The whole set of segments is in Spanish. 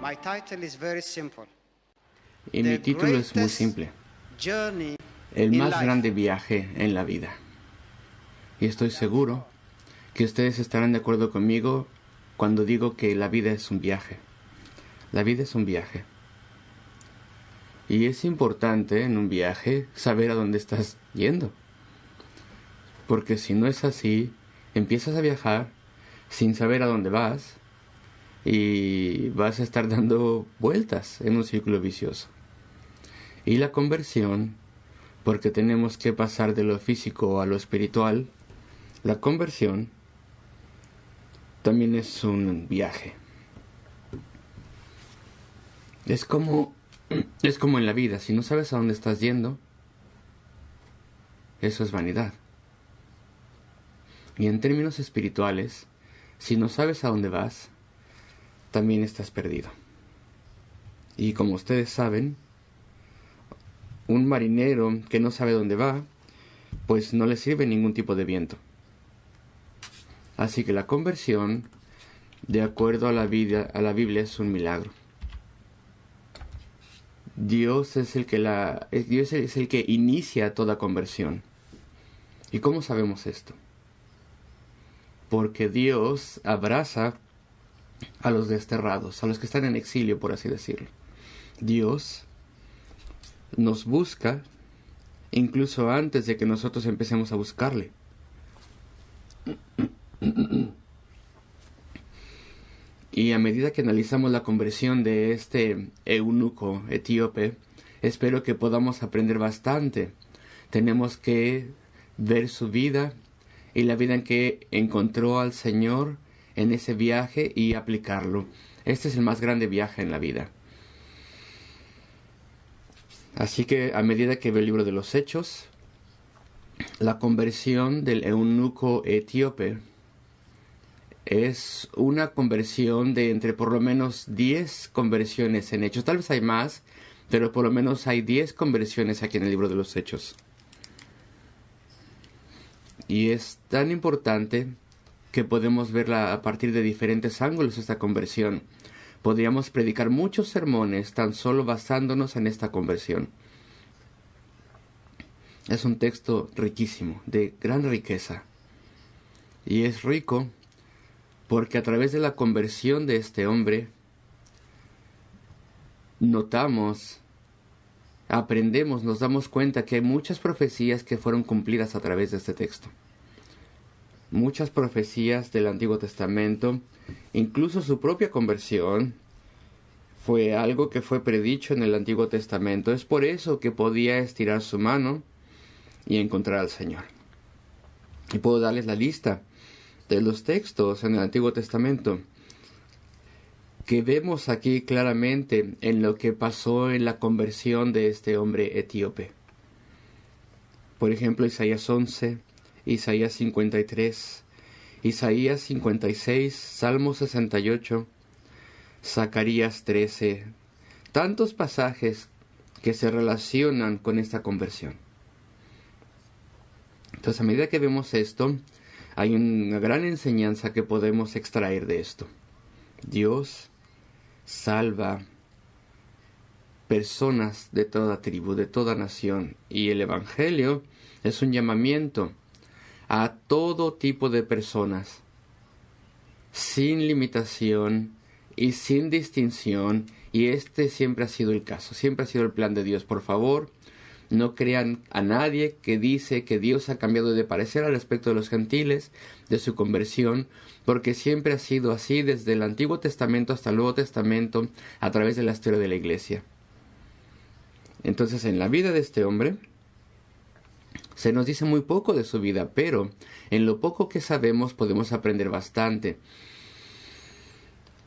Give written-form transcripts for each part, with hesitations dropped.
My title is very simple. Y mi título es muy simple: Journey el in más life. grande viaje en la vida. Y estoy seguro que ustedes estarán de acuerdo conmigo cuando digo que la vida es un viaje. La vida es un viaje. Y es importante en un viaje saber a dónde estás yendo. Porque si no es así, empiezas a viajar sin saber a dónde vas y vas a estar dando vueltas en un círculo vicioso. Y la conversión, porque tenemos que pasar de lo físico a lo espiritual, la conversión también es un viaje. Es como en la vida: si no sabes a dónde estás yendo, eso es vanidad. Y en términos espirituales, si no sabes a dónde vas, también estás perdido. Y como ustedes saben, un marinero que no sabe dónde va, pues no le sirve ningún tipo de viento. Así que la conversión, de acuerdo a la Biblia, es un milagro. Dios es el que inicia toda conversión. ¿Y cómo sabemos esto? Porque Dios abraza a los desterrados, a los que están en exilio, por así decirlo. Dios nos busca incluso antes de que nosotros empecemos a buscarle. Y a medida que analizamos la conversión de este eunuco etíope, espero que podamos aprender bastante. Tenemos que ver su vida y la vida en que encontró al Señor en ese viaje y aplicarlo. Este es el más grande viaje en la vida. Así que a medida que veo el libro de los Hechos, la conversión del eunuco etíope es una conversión de entre por lo menos 10 conversiones en Hechos. Tal vez hay más, pero por lo menos hay 10 conversiones aquí en el libro de los Hechos. Y es tan importante que podemos verla a partir de diferentes ángulos esta conversión. Podríamos predicar muchos sermones tan solo basándonos en esta conversión. Es un texto riquísimo, de gran riqueza. Y es rico porque a través de la conversión de este hombre notamos, aprendemos, nos damos cuenta que hay muchas profecías que fueron cumplidas a través de este texto. Muchas profecías del Antiguo Testamento, incluso su propia conversión, fue algo que fue predicho en el Antiguo Testamento. Es por eso que podía estirar su mano y encontrar al Señor. Y puedo darles la lista de los textos en el Antiguo Testamento que vemos aquí claramente en lo que pasó en la conversión de este hombre etíope. Por ejemplo, Isaías 11, Isaías 53, Isaías 56, Salmo 68, Zacarías 13. Tantos pasajes que se relacionan con esta conversión. Entonces, a medida que vemos esto, hay una gran enseñanza que podemos extraer de esto. Dios salva personas de toda tribu, de toda nación. Y el Evangelio es un llamamiento a todo tipo de personas, sin limitación y sin distinción. Y este siempre ha sido el caso, siempre ha sido el plan de Dios. Por favor, no crean a nadie que dice que Dios ha cambiado de parecer al respecto de los gentiles, de su conversión, porque siempre ha sido así desde el Antiguo Testamento hasta el Nuevo Testamento, a través de la historia de la Iglesia. Entonces, en la vida de este hombre se nos dice muy poco de su vida, pero en lo poco que sabemos podemos aprender bastante.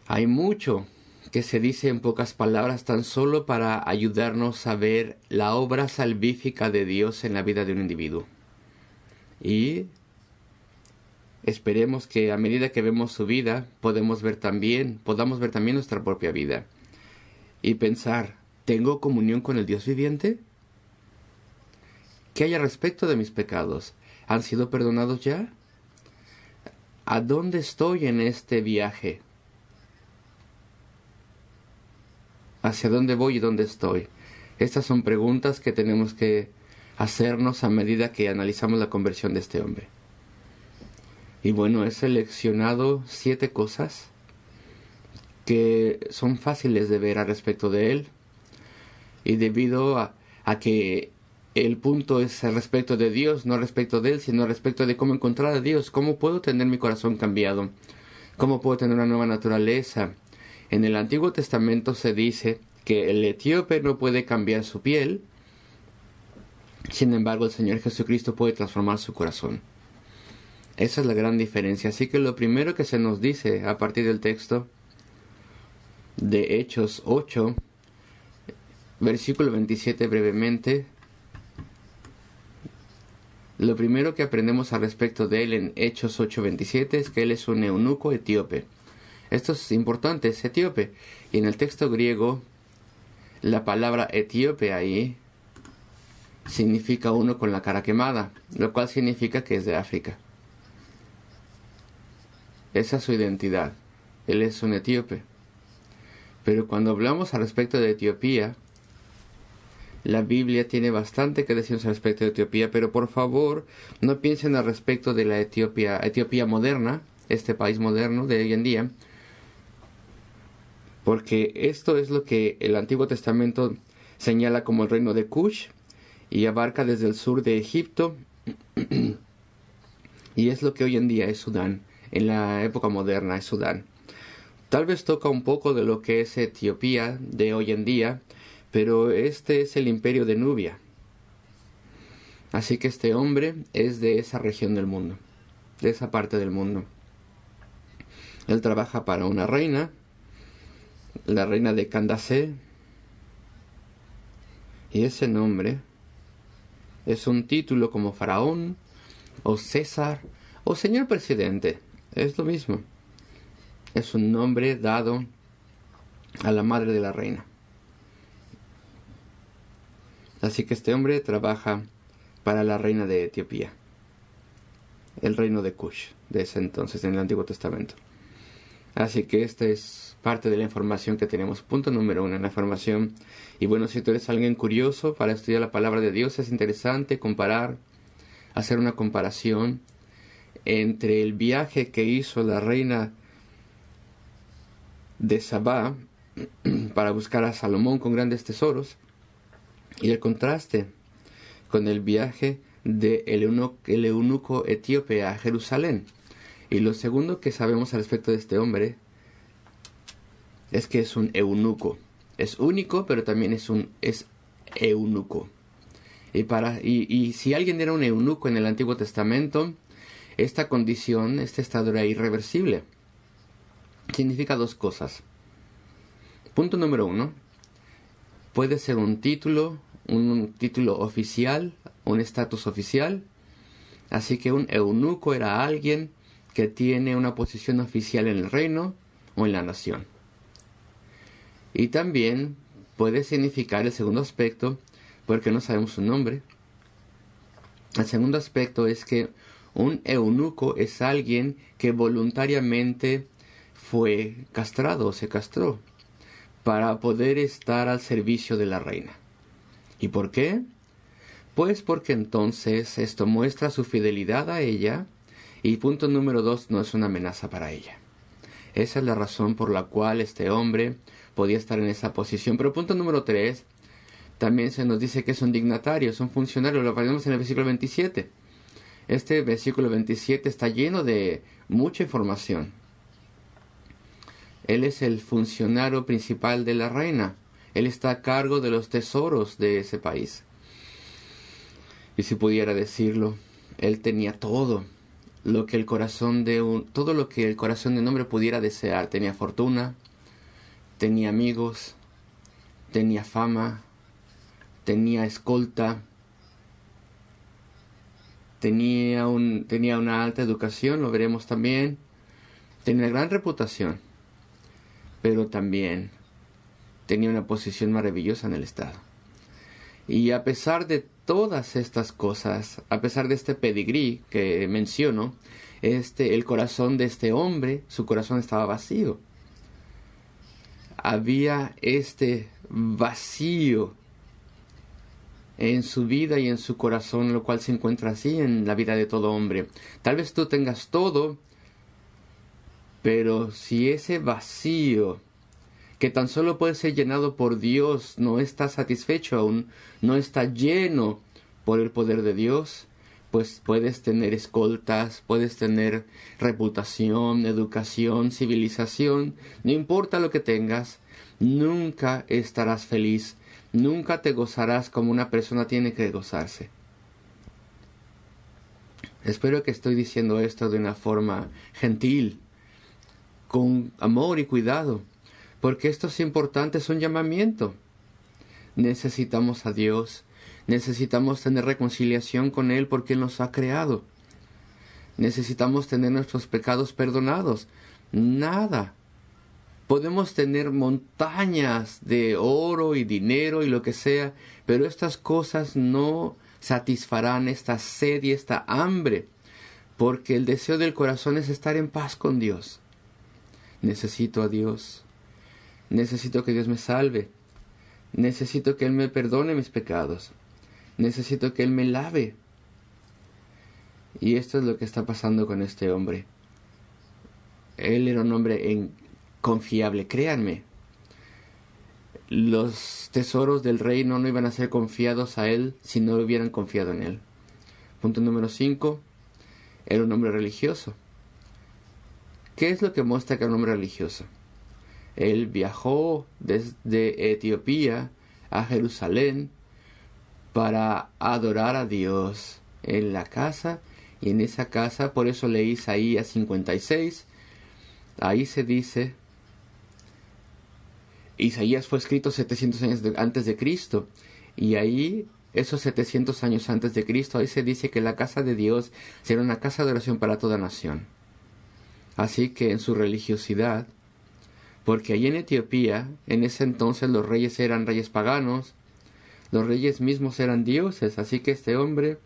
Hay mucho que se dice en pocas palabras tan solo para ayudarnos a ver la obra salvífica de Dios en la vida de un individuo. Y esperemos que a medida que vemos su vida, podamos ver también nuestra propia vida. Y pensar, ¿tengo comunión con el Dios viviente? ¿Qué hay al respecto de mis pecados? ¿Han sido perdonados ya? ¿A dónde estoy en este viaje? ¿Hacia dónde voy y dónde estoy? Estas son preguntas que tenemos que hacernos a medida que analizamos la conversión de este hombre. Y bueno, he seleccionado 7 cosas que son fáciles de ver al respecto de él. Y debido a que el punto es respecto de Dios, no respecto de él, sino respecto de cómo encontrar a Dios, cómo puedo tener mi corazón cambiado, cómo puedo tener una nueva naturaleza. En el Antiguo Testamento se dice que el etíope no puede cambiar su piel, sin embargo el Señor Jesucristo puede transformar su corazón. Esa es la gran diferencia. Así que lo primero que se nos dice a partir del texto de Hechos 8, versículo 27 brevemente, lo primero que aprendemos al respecto de él en Hechos 8:27 es que él es un eunuco etíope. Esto es importante, es etíope. Y en el texto griego, la palabra etíope ahí significa uno con la cara quemada, lo cual significa que es de África. Esa es su identidad. Él es un etíope. Pero cuando hablamos al respecto de Etiopía, la Biblia tiene bastante que decirnos al respecto de Etiopía, pero por favor no piensen al respecto de la Etiopía moderna, este país moderno de hoy en día, porque esto es lo que el Antiguo Testamento señala como el reino de Cush y abarca desde el sur de Egipto y es lo que hoy en día es Sudán, en la época moderna es Sudán. Tal vez toca un poco de lo que es Etiopía de hoy en día, pero este es el imperio de Nubia. Así que este hombre es de esa región del mundo, de esa parte del mundo. Él trabaja para una reina, la reina de Candace, y ese nombre es un título como faraón, o César, o señor presidente, es lo mismo. Es un nombre dado a la madre de la reina. Así que este hombre trabaja para la reina de Etiopía, el reino de Cush, de ese entonces en el Antiguo Testamento. Así que esta es parte de la información que tenemos. Punto número 1 en la información. Y bueno, si tú eres alguien curioso para estudiar la palabra de Dios, es interesante hacer una comparación entre el viaje que hizo la reina de Sabá para buscar a Salomón con grandes tesoros y el contraste con el viaje de el eunuco etíope a Jerusalén. Y lo segundo que sabemos al respecto de este hombre es que es un eunuco. Es único, pero también es eunuco. Y si alguien era un eunuco en el Antiguo Testamento, esta condición, este estado era irreversible. Significa 2 cosas. Punto número 1. Puede ser un título oficial, un estatus oficial. Así que un eunuco era alguien que tiene una posición oficial en el reino o en la nación. Y también puede significar el segundo aspecto, porque no sabemos su nombre. El segundo aspecto es que un eunuco es alguien que voluntariamente fue castrado o se castró para poder estar al servicio de la reina. ¿Y por qué? Pues porque entonces esto muestra su fidelidad a ella y punto número 2, no es una amenaza para ella. Esa es la razón por la cual este hombre podía estar en esa posición. Pero punto número 3, también se nos dice que es un dignatario, es un funcionario, lo aprendemos en el versículo 27. Este versículo 27 está lleno de mucha información. Él es el funcionario principal de la reina. Él está a cargo de los tesoros de ese país. Y si pudiera decirlo, él tenía todo lo que el corazón de un hombre pudiera desear. Tenía fortuna, tenía amigos, tenía fama, tenía escolta, tenía una alta educación, lo veremos también, tenía gran reputación, pero también tenía una posición maravillosa en el Estado. Y a pesar de todas estas cosas, a pesar de este pedigrí que menciono, el corazón de este hombre, su corazón estaba vacío. Había este vacío en su vida y en su corazón, lo cual se encuentra así en la vida de todo hombre. Tal vez tú tengas todo, pero si ese vacío, que tan solo puede ser llenado por Dios, no está satisfecho aún, no está lleno por el poder de Dios, pues puedes tener escoltas, puedes tener reputación, educación, civilización, no importa lo que tengas, nunca estarás feliz, nunca te gozarás como una persona tiene que gozarse. Espero que estoy diciendo esto de una forma gentil, con amor y cuidado, porque esto es importante, es un llamamiento. Necesitamos a Dios, necesitamos tener reconciliación con Él porque Él nos ha creado. Necesitamos tener nuestros pecados perdonados. Nada. Podemos tener montañas de oro y dinero y lo que sea, pero estas cosas no satisfarán esta sed y esta hambre, porque el deseo del corazón es estar en paz con Dios. Necesito a Dios. Necesito que Dios me salve. Necesito que Él me perdone mis pecados. Necesito que Él me lave. Y esto es lo que está pasando con este hombre. Él era un hombre confiable, créanme. Los tesoros del reino no iban a ser confiados a él si no hubieran confiado en él. Punto número 5. Era un hombre religioso. ¿Qué es lo que muestra que era un hombre religioso? Él viajó desde Etiopía a Jerusalén para adorar a Dios en la casa, y en esa casa, por eso leí Isaías 56, ahí se dice, Isaías fue escrito 700 años antes de Cristo, y ahí, esos 700 años antes de Cristo, ahí se dice que la casa de Dios será una casa de oración para toda nación. Así que en su religiosidad, porque allí en Etiopía, en ese entonces los reyes eran reyes paganos, los reyes mismos eran dioses, así que este hombre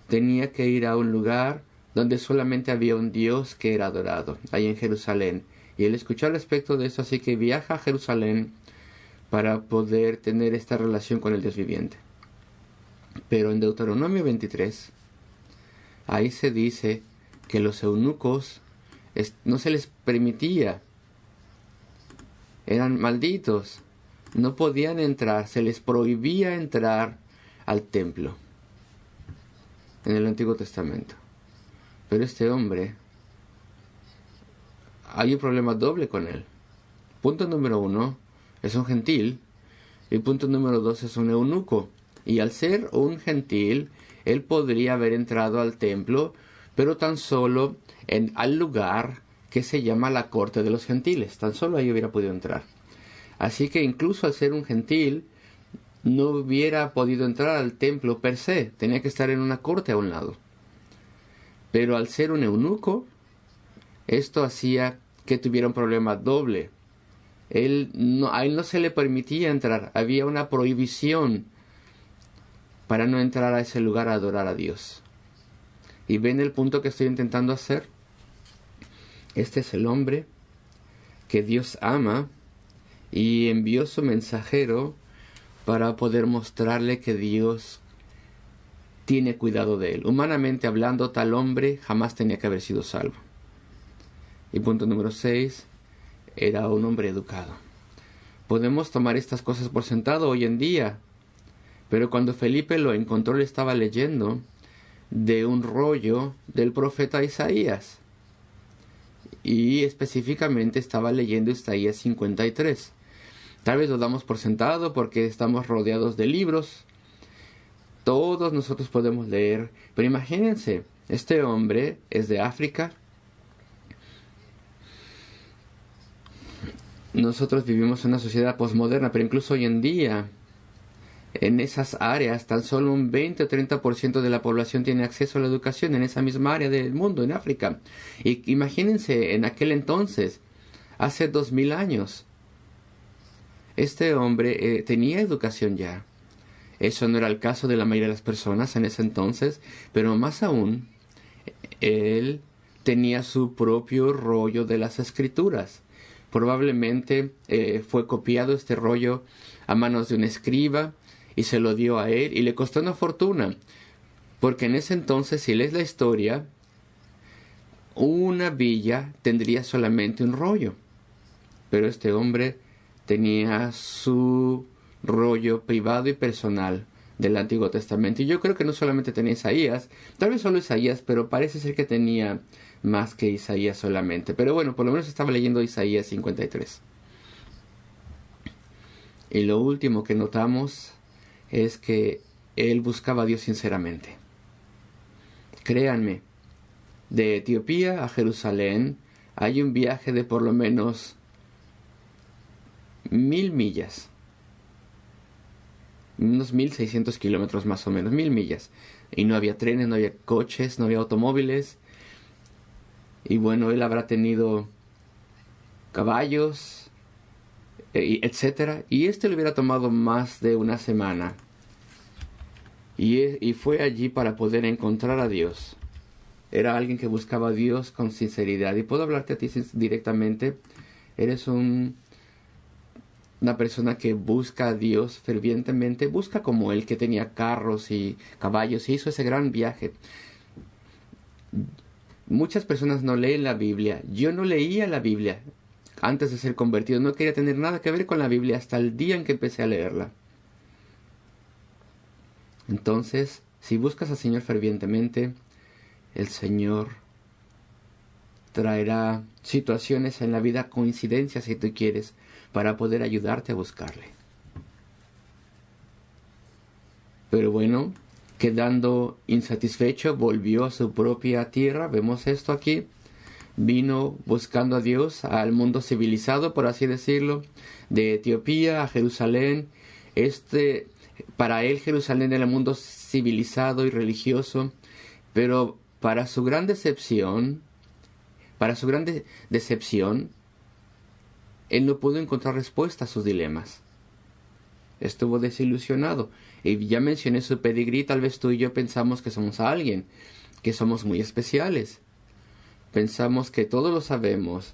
tenía que ir a un lugar donde solamente había un Dios que era adorado, ahí en Jerusalén. Y él escuchó al respecto de eso, así que viaja a Jerusalén para poder tener esta relación con el Dios viviente. Pero en Deuteronomio 23, ahí se dice que los eunucos no se les permitía, eran malditos, no podían entrar, se les prohibía entrar al templo en el Antiguo Testamento. Pero este hombre, hay un problema doble con él. Punto número 1, es un gentil, y punto número 2, es un eunuco. Y al ser un gentil, él podría haber entrado al templo, pero tan solo al lugar que se llama la corte de los gentiles. Tan solo ahí hubiera podido entrar. Así que incluso al ser un gentil, no hubiera podido entrar al templo per se. Tenía que estar en una corte a un lado. Pero al ser un eunuco, esto hacía que tuviera un problema doble. A él no se le permitía entrar. Había una prohibición para no entrar a ese lugar a adorar a Dios. ¿Y ven el punto que estoy intentando hacer? Este es el hombre que Dios ama y envió su mensajero para poder mostrarle que Dios tiene cuidado de él. Humanamente hablando, tal hombre jamás tenía que haber sido salvo. Y punto número 6, era un hombre educado. Podemos tomar estas cosas por sentado hoy en día, pero cuando Felipe lo encontró, le estaba leyendo de un rollo del profeta Isaías. Y específicamente estaba leyendo Isaías 53. Tal vez lo damos por sentado porque estamos rodeados de libros. Todos nosotros podemos leer. Pero imagínense, este hombre es de África. Nosotros vivimos en una sociedad posmoderna, pero incluso hoy en día, en esas áreas, tan solo un 20 o 30% de la población tiene acceso a la educación en esa misma área del mundo, en África. Y imagínense, en aquel entonces, hace 2000 años, este hombre tenía educación ya. Eso no era el caso de la mayoría de las personas en ese entonces, pero más aún, él tenía su propio rollo de las escrituras. Probablemente fue copiado este rollo a manos de un escriba y se lo dio a él y le costó una fortuna. Porque en ese entonces, si lees la historia, una villa tendría solamente un rollo. Pero este hombre tenía su rollo privado y personal del Antiguo Testamento. Y yo creo que no solamente tenía Isaías, tal vez solo Isaías, pero parece ser que tenía más que Isaías solamente. Pero bueno, por lo menos estaba leyendo Isaías 53. Y lo último que notamos es que él buscaba a Dios sinceramente. Créanme, de Etiopía a Jerusalén hay un viaje de por lo menos 1000 millas. Unos 1600 kilómetros más o menos, 1000 millas. Y no había trenes, no había coches, no había automóviles. Y bueno, él habrá tenido caballos, etcétera. Y le hubiera tomado más de una semana. Y fue allí para poder encontrar a Dios. Era alguien que buscaba a Dios con sinceridad. Y puedo hablarte a ti directamente. Eres una persona que busca a Dios fervientemente. Busca como él, que tenía carros y caballos. Y hizo ese gran viaje. Muchas personas no leen la Biblia. Yo no leía la Biblia antes de ser convertido. No quería tener nada que ver con la Biblia hasta el día en que empecé a leerla. Entonces, si buscas al Señor fervientemente, el Señor traerá situaciones en la vida, coincidencias si tú quieres, para poder ayudarte a buscarle. Pero bueno, quedando insatisfecho, volvió a su propia tierra. Vemos esto aquí. Vino buscando a Dios, al mundo civilizado, por así decirlo, de Etiopía a Jerusalén. Para él Jerusalén era el mundo civilizado y religioso, pero para su gran decepción, él no pudo encontrar respuesta a sus dilemas. Estuvo desilusionado. Y ya mencioné su pedigrí. Tal vez tú y yo pensamos que somos alguien, que somos muy especiales. Pensamos que todo lo sabemos.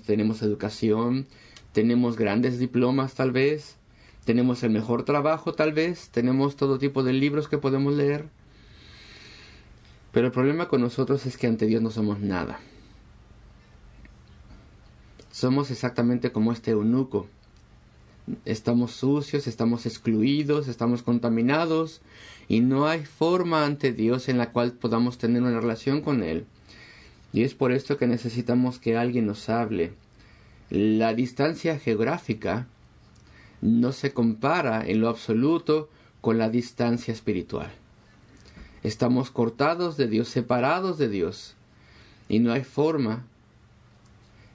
Tenemos educación, tenemos grandes diplomas tal vez, tenemos el mejor trabajo tal vez, tenemos todo tipo de libros que podemos leer. Pero el problema con nosotros es que ante Dios no somos nada. Somos exactamente como este eunuco. Estamos sucios, estamos excluidos, estamos contaminados y no hay forma ante Dios en la cual podamos tener una relación con Él. Y es por esto que necesitamos que alguien nos hable. La distancia geográfica no se compara en lo absoluto con la distancia espiritual. Estamos cortados de Dios, separados de Dios. Y no hay forma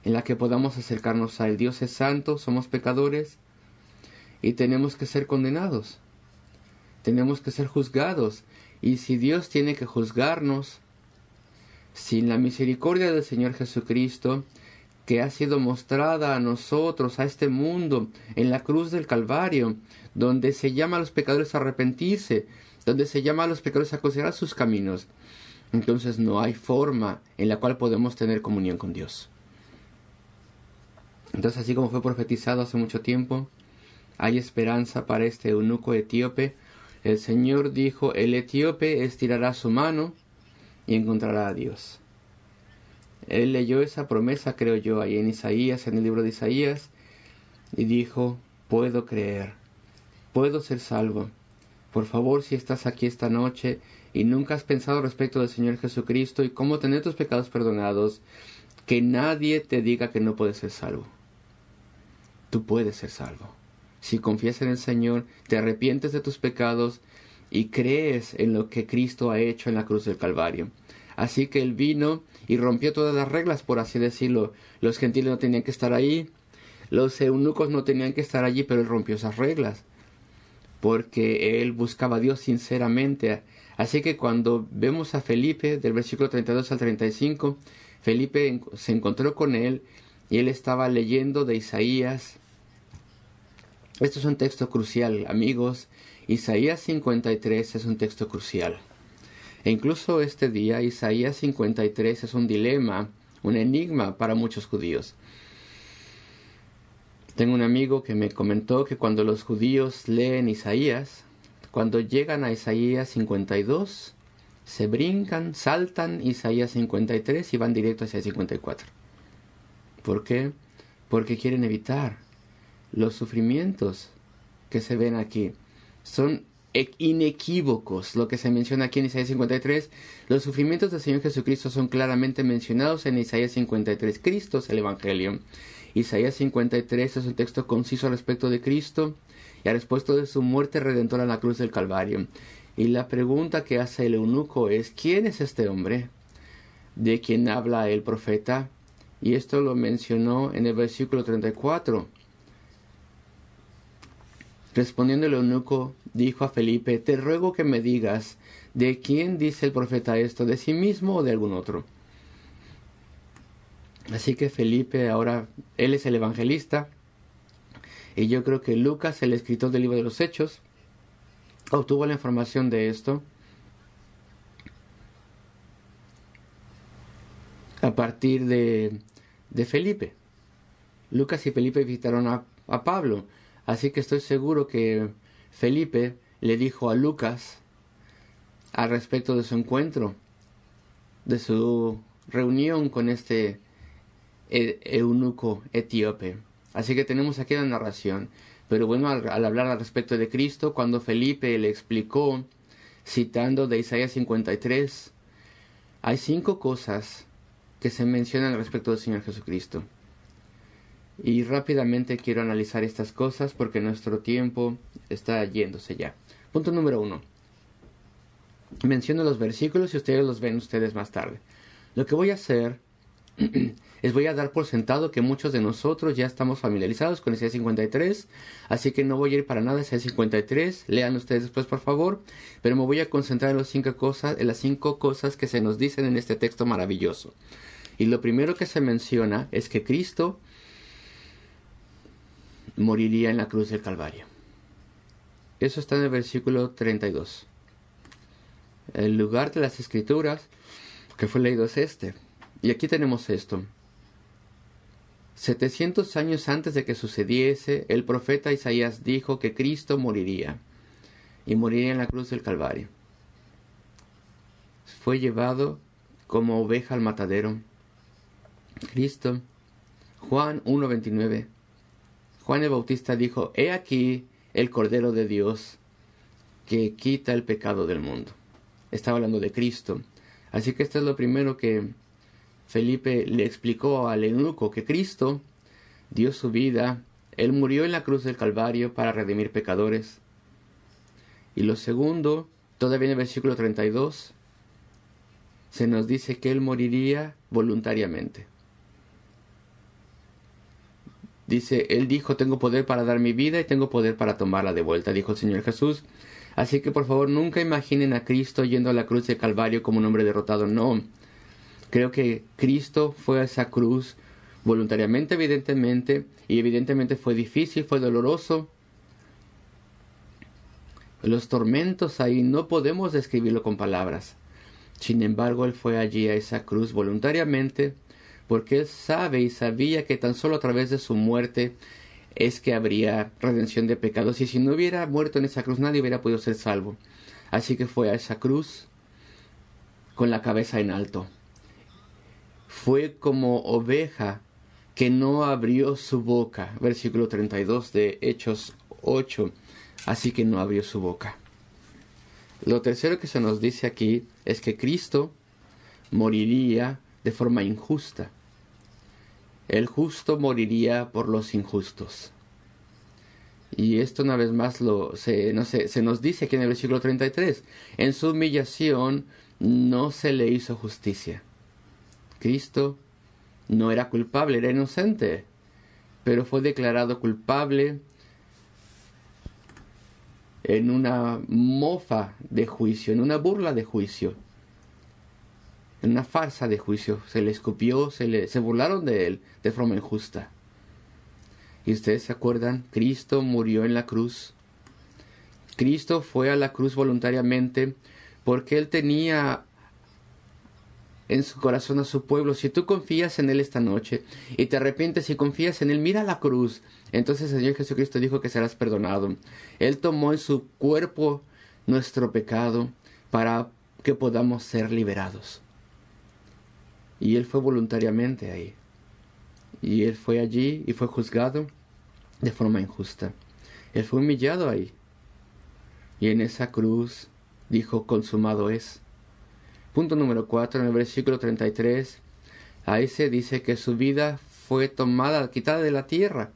en la que podamos acercarnos a Él. Dios es santo, somos pecadores y tenemos que ser condenados. Tenemos que ser juzgados. Y si Dios tiene que juzgarnos, sin la misericordia del Señor Jesucristo, que ha sido mostrada a nosotros, a este mundo, en la cruz del Calvario, donde se llama a los pecadores a arrepentirse, donde se llama a los pecadores a considerar sus caminos, entonces no hay forma en la cual podemos tener comunión con Dios. Entonces, así como fue profetizado hace mucho tiempo, hay esperanza para este eunuco etíope. El Señor dijo, el etíope estirará su mano y encontrará a Dios. Él leyó esa promesa, creo yo, ahí en Isaías, en el libro de Isaías, y dijo, puedo creer, puedo ser salvo. Por favor, si estás aquí esta noche y nunca has pensado respecto del Señor Jesucristo y cómo tener tus pecados perdonados, que nadie te diga que no puedes ser salvo. Tú puedes ser salvo. Si confías en el Señor, te arrepientes de tus pecados y crees en lo que Cristo ha hecho en la cruz del Calvario. Así que Él vino y rompió todas las reglas, por así decirlo. Los gentiles no tenían que estar ahí, los eunucos no tenían que estar allí, pero Él rompió esas reglas, porque Él buscaba a Dios sinceramente. Así que cuando vemos a Felipe, del versículo 32 al 35, Felipe se encontró con Él y Él estaba leyendo de Isaías. Esto es un texto crucial, amigos. Isaías 53 es un texto crucial. E incluso este día, Isaías 53 es un dilema, un enigma para muchos judíos. Tengo un amigo que me comentó que cuando los judíos leen Isaías, cuando llegan a Isaías 52, se brincan, saltan Isaías 53 y van directo hacia 54. ¿Por qué? Porque quieren evitar los sufrimientos que se ven aquí. Son inequívocos lo que se menciona aquí en Isaías 53. Los sufrimientos del Señor Jesucristo son claramente mencionados en Isaías 53. Cristo es el Evangelio. Isaías 53 es un texto conciso al respecto de Cristo y al respecto de su muerte redentora en la cruz del Calvario. Y la pregunta que hace el eunuco es: ¿quién es este hombre de quien habla el profeta? Y esto lo mencionó en el versículo 34. Respondiendo el eunuco, dijo a Felipe: te ruego que me digas, ¿de quién dice el profeta esto? ¿De sí mismo o de algún otro? Así que Felipe ahora, él es el evangelista, y yo creo que Lucas, el escritor del libro de los Hechos, obtuvo la información de esto a partir de Felipe. Lucas y Felipe visitaron a Pablo, así que estoy seguro que Felipe le dijo a Lucas al respecto de su encuentro, de su reunión con este eunuco etíope. Así que tenemos aquí la narración. Pero bueno, al hablar al respecto de Cristo, cuando Felipe le explicó, citando de Isaías 53, hay 5 cosas que se mencionan al respecto del Señor Jesucristo. Y rápidamente quiero analizar estas cosas porque nuestro tiempo está yéndose ya. Punto número 1. Menciono los versículos y ustedes los ven ustedes más tarde. Lo que voy a hacer les voy a dar por sentado que muchos de nosotros ya estamos familiarizados con Isaías 53, así que no voy a ir para nada a Isaías 53, lean ustedes después por favor, pero me voy a concentrar en las 5 cosas que se nos dicen en este texto maravilloso. Y lo primero que se menciona es que Cristo moriría en la cruz del Calvario. Eso está en el versículo 32. El lugar de las Escrituras que fue leído es este. Y aquí tenemos esto. 700 años antes de que sucediese, el profeta Isaías dijo que Cristo moriría, y moriría en la cruz del Calvario. Fue llevado como oveja al matadero. Cristo. Juan 1:29. Juan el Bautista dijo: he aquí el Cordero de Dios que quita el pecado del mundo. Estaba hablando de Cristo. Así que esto es lo primero que Felipe le explicó al eunuco, que Cristo dio su vida, Él murió en la cruz del Calvario para redimir pecadores. Y lo segundo, todavía en el versículo 32, se nos dice que Él moriría voluntariamente. Dice, Él dijo: tengo poder para dar mi vida y tengo poder para tomarla de vuelta, dijo el Señor Jesús. Así que por favor nunca imaginen a Cristo yendo a la cruz del Calvario como un hombre derrotado, no. Creo que Cristo fue a esa cruz voluntariamente, evidentemente, y evidentemente fue difícil, fue doloroso. Los tormentos ahí no podemos describirlo con palabras. Sin embargo, Él fue allí a esa cruz voluntariamente, porque Él sabe y sabía que tan solo a través de su muerte es que habría redención de pecados. Y si no hubiera muerto en esa cruz, nadie hubiera podido ser salvo. Así que fue a esa cruz con la cabeza en alto. Fue como oveja que no abrió su boca. Versículo 32 de Hechos 8. Así que no abrió su boca. Lo tercero que se nos dice aquí es que Cristo moriría de forma injusta. El justo moriría por los injustos. Y esto una vez más se nos dice aquí en el versículo 33. En su humillación no se le hizo justicia. Cristo no era culpable, era inocente, pero fue declarado culpable en una mofa de juicio, en una burla de juicio, en una farsa de juicio. Se le escupió, se burlaron de él de forma injusta. Y ustedes se acuerdan, Cristo murió en la cruz. Cristo fue a la cruz voluntariamente porque Él tenía en su corazón a su pueblo. Si tú confías en Él esta noche y te arrepientes y confías en Él, mira la cruz. Entonces el Señor Jesucristo dijo que serás perdonado. Él tomó en su cuerpo nuestro pecado para que podamos ser liberados. Y Él fue voluntariamente ahí. Y Él fue allí y fue juzgado de forma injusta. Él fue humillado ahí. Y en esa cruz dijo, consumado es. Punto número 4, en el versículo 33, ahí se dice que su vida fue tomada, quitada de la tierra.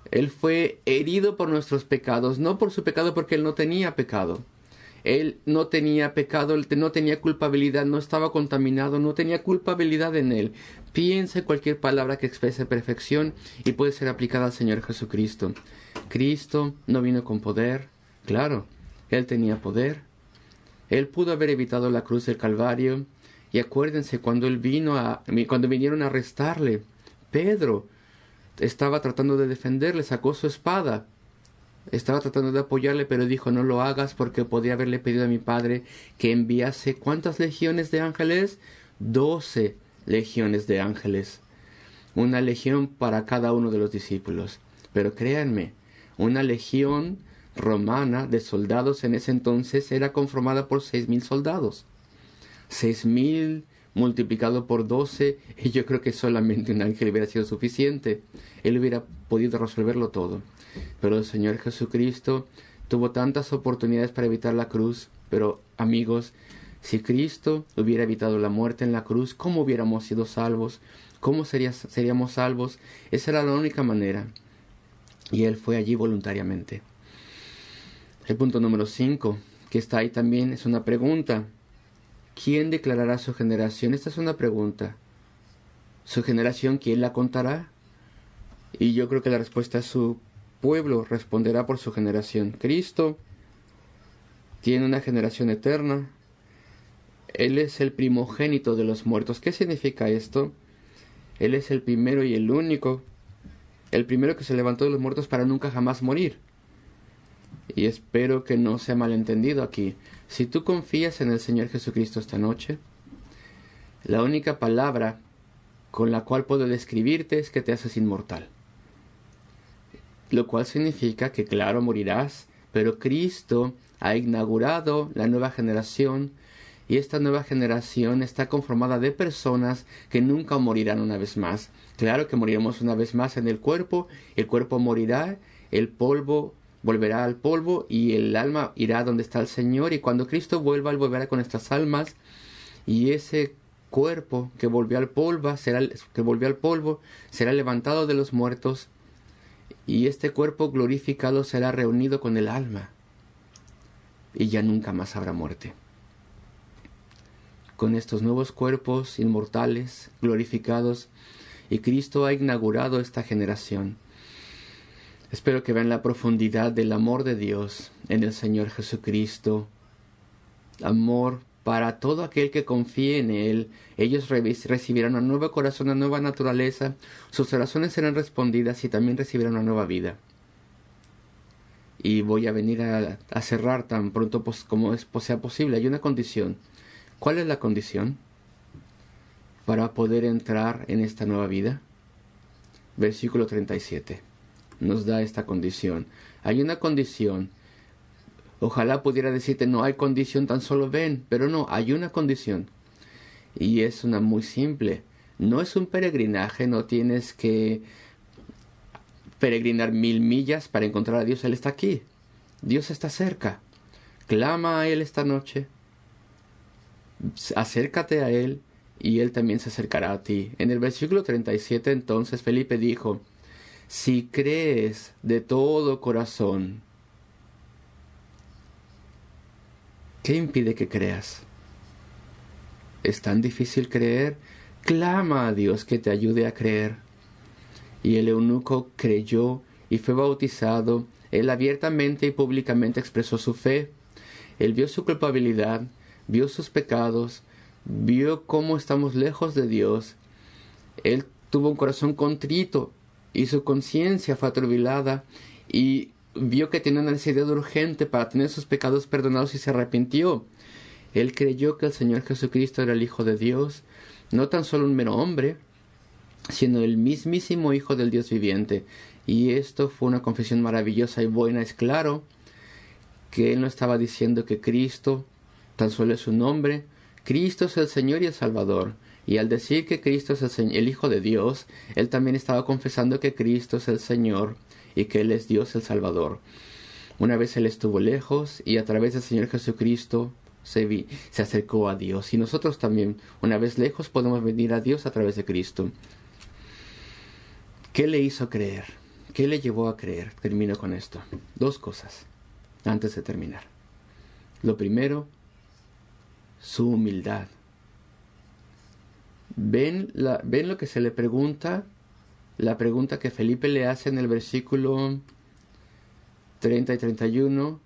Él fue herido por nuestros pecados, no por su pecado, porque Él no tenía pecado. Él no tenía pecado, Él no tenía culpabilidad, no estaba contaminado, no tenía culpabilidad en Él. Piense cualquier palabra que exprese perfección y puede ser aplicada al Señor Jesucristo. Cristo no vino con poder, claro, Él tenía poder. Él pudo haber evitado la cruz del Calvario. Y acuérdense, cuando vinieron a arrestarle, Pedro estaba tratando de defenderle, sacó su espada. Estaba tratando de apoyarle, pero dijo, no lo hagas, porque podía haberle pedido a mi padre que enviase, ¿cuántas legiones de ángeles? 12 legiones de ángeles. Una legión para cada uno de los discípulos. Pero créanme, una legión romana de soldados en ese entonces era conformada por 6,000 soldados. 6,000 multiplicado por 12, y yo creo que solamente un ángel hubiera sido suficiente. Él hubiera podido resolverlo todo. Pero el Señor Jesucristo tuvo tantas oportunidades para evitar la cruz. Pero, amigos, si Cristo hubiera evitado la muerte en la cruz, ¿cómo hubiéramos sido salvos? ¿Cómo seríamos salvos? Esa era la única manera. Y Él fue allí voluntariamente. El punto número 5, que está ahí también, es una pregunta. ¿Quién declarará su generación? Esta es una pregunta. ¿Su generación quién la contará? Y yo creo que la respuesta es su pueblo responderá por su generación. Cristo tiene una generación eterna. Él es el primogénito de los muertos. ¿Qué significa esto? Él es el primero y el único. El primero que se levantó de los muertos para nunca jamás morir. Y espero que no sea malentendido aquí. Si tú confías en el Señor Jesucristo esta noche, la única palabra con la cual puedo describirte es que te haces inmortal. Lo cual significa que claro morirás, pero Cristo ha inaugurado la nueva generación y esta nueva generación está conformada de personas que nunca morirán una vez más. Claro que moriremos una vez más en el cuerpo morirá, el polvo volverá al polvo y el alma irá donde está el Señor, y cuando Cristo vuelva, Él volverá con estas almas, y ese cuerpo que volvió al polvo será levantado de los muertos, y este cuerpo glorificado será reunido con el alma, y ya nunca más habrá muerte. Con estos nuevos cuerpos inmortales, glorificados, y Cristo ha inaugurado esta generación. Espero que vean la profundidad del amor de Dios en el Señor Jesucristo. Amor para todo aquel que confíe en Él. Ellos recibirán un nuevo corazón, una nueva naturaleza. Sus oraciones serán respondidas y también recibirán una nueva vida. Y voy a venir a cerrar tan pronto como sea posible. Hay una condición. ¿Cuál es la condición para poder entrar en esta nueva vida? Versículo 37. Nos da esta condición. Hay una condición. Ojalá pudiera decirte no hay condición, tan solo ven, pero no, hay una condición. Y es una muy simple. No es un peregrinaje, no tienes que peregrinar 1000 millas para encontrar a Dios. Él está aquí. Dios está cerca. Clama a Él esta noche. Acércate a Él y Él también se acercará a ti. En el versículo 37 entonces Felipe dijo, si crees de todo corazón, ¿qué impide que creas? ¿Es tan difícil creer? Clama a Dios que te ayude a creer. Y el eunuco creyó y fue bautizado. Él abiertamente y públicamente expresó su fe. Él vio su culpabilidad, vio sus pecados, vio cómo estamos lejos de Dios. Él tuvo un corazón contrito y su conciencia fue atrobilada y vio que tenía una necesidad urgente para tener sus pecados perdonados y se arrepintió. Él creyó que el Señor Jesucristo era el Hijo de Dios, no tan solo un mero hombre, sino el mismísimo Hijo del Dios viviente. Y esto fue una confesión maravillosa y buena. Es claro que él no estaba diciendo que Cristo tan solo es un nombre. Cristo es el Señor y el Salvador. Y al decir que Cristo es el Hijo de Dios, él también estaba confesando que Cristo es el Señor y que Él es Dios el Salvador. Una vez Él estuvo lejos y a través del Señor Jesucristo se acercó a Dios. Y nosotros también, una vez lejos, podemos venir a Dios a través de Cristo. ¿Qué le hizo creer? ¿Qué le llevó a creer? Termino con esto. 2 cosas antes de terminar. Lo primero, su humildad. ¿Ven lo que se le pregunta? La pregunta que Felipe le hace en el versículo 30 y 31.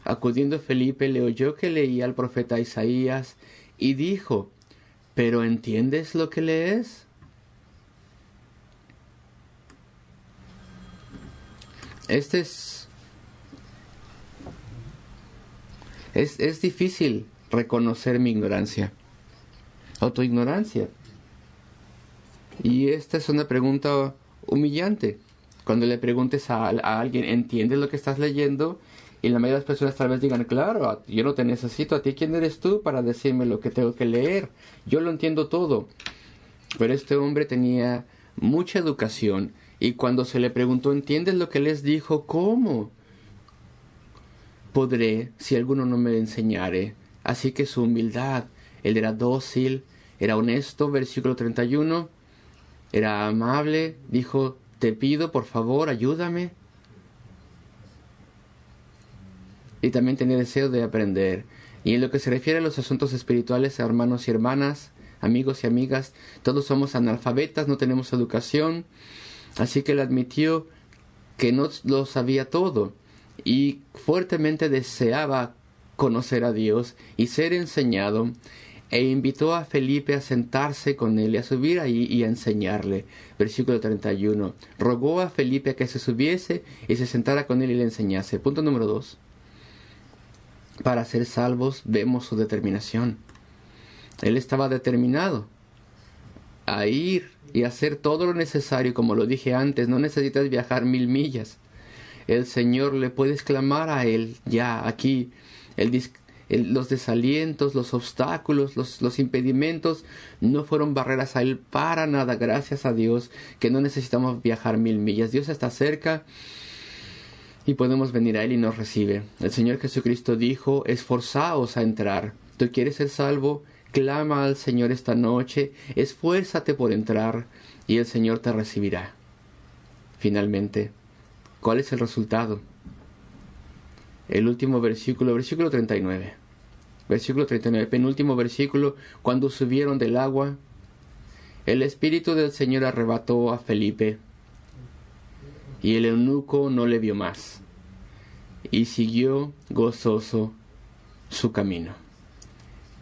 Acudiendo Felipe, le oyó que leía al profeta Isaías y dijo: ¿pero entiendes lo que lees? Es difícil reconocer mi ignorancia o tu ignorancia. Y esta es una pregunta humillante. Cuando le preguntes a alguien, ¿entiendes lo que estás leyendo? Y la mayoría de las personas tal vez digan, claro, yo no te necesito. ¿A ti quién eres tú para decirme lo que tengo que leer? Yo lo entiendo todo. Pero este hombre tenía mucha educación. Y cuando se le preguntó, ¿entiendes lo que les dijo? ¿Cómo podré si alguno no me enseñare? Así que su humildad, él era dócil, era honesto, versículo 31, era amable, dijo, te pido, por favor, ayúdame. Y también tenía deseo de aprender. Y en lo que se refiere a los asuntos espirituales, hermanos y hermanas, amigos y amigas, todos somos analfabetas, no tenemos educación. Así que él admitió que no lo sabía todo y fuertemente deseaba conocer a Dios y ser enseñado, e invitó a Felipe a sentarse con él y a subir ahí y a enseñarle. Versículo 31. Rogó a Felipe a que se subiese y se sentara con él y le enseñase. Punto número 2. Para ser salvos vemos su determinación. Él estaba determinado a ir y hacer todo lo necesario. Como lo dije antes, no necesitas viajar 1000 millas. El Señor, le puedes clamar a Él ya aquí. Los desalientos, los obstáculos, los impedimentos no fueron barreras a Él para nada. Gracias a Dios que no necesitamos viajar 1000 millas. Dios está cerca y podemos venir a Él y nos recibe. El Señor Jesucristo dijo, esforzaos a entrar. ¿Tú quieres ser salvo? Clama al Señor esta noche, esfuérzate por entrar y el Señor te recibirá. Finalmente, ¿cuál es el resultado? El último versículo 39. Versículo 39, penúltimo versículo. Cuando subieron del agua, el Espíritu del Señor arrebató a Felipe, y el eunuco no le vio más, y siguió gozoso su camino.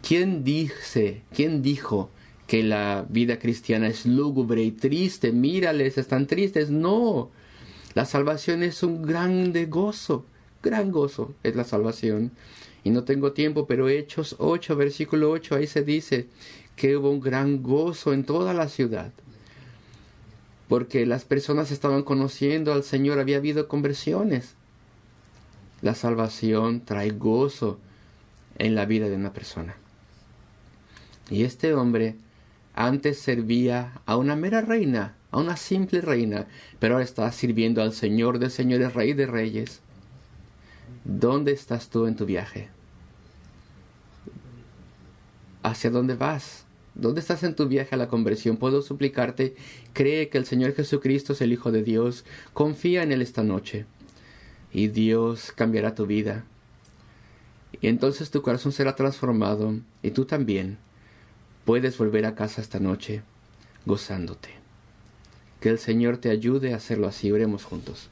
¿Quién dijo que la vida cristiana es lúgubre y triste? Mírales, están tristes. No, la salvación es un grande gozo, gran gozo es la salvación. Y no tengo tiempo, pero Hechos 8, versículo 8, ahí se dice que hubo un gran gozo en toda la ciudad, porque las personas estaban conociendo al Señor, había habido conversiones. La salvación trae gozo en la vida de una persona. Y este hombre antes servía a una mera reina, a una simple reina, pero ahora está sirviendo al Señor de señores, Rey de reyes. ¿Dónde estás tú en tu viaje? ¿Hacia dónde vas? ¿Dónde estás en tu viaje a la conversión? Puedo suplicarte, cree que el Señor Jesucristo es el Hijo de Dios, confía en Él esta noche, y Dios cambiará tu vida. Y entonces tu corazón será transformado, y tú también puedes volver a casa esta noche gozándote. Que el Señor te ayude a hacerlo así. Oremos juntos.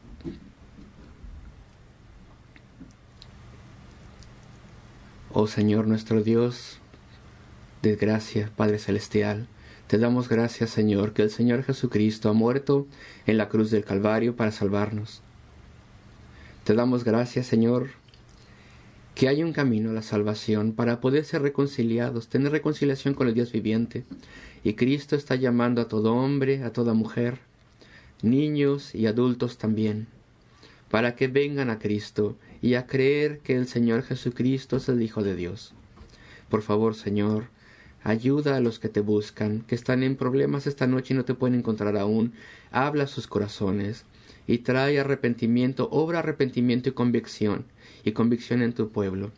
Oh Señor nuestro Dios de gracia, Padre Celestial, te damos gracias, Señor, que el Señor Jesucristo ha muerto en la cruz del Calvario para salvarnos. Te damos gracias, Señor, que hay un camino a la salvación para poder ser reconciliados, tener reconciliación con el Dios viviente. Y Cristo está llamando a todo hombre, a toda mujer, niños y adultos también, para que vengan a Cristo y a creer que el Señor Jesucristo es el Hijo de Dios. Por favor, Señor, ayuda a los que te buscan, que están en problemas esta noche y no te pueden encontrar aún. Habla a sus corazones y trae arrepentimiento, obra arrepentimiento y convicción en tu pueblo.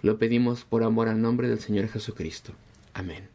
Lo pedimos por amor al nombre del Señor Jesucristo. Amén.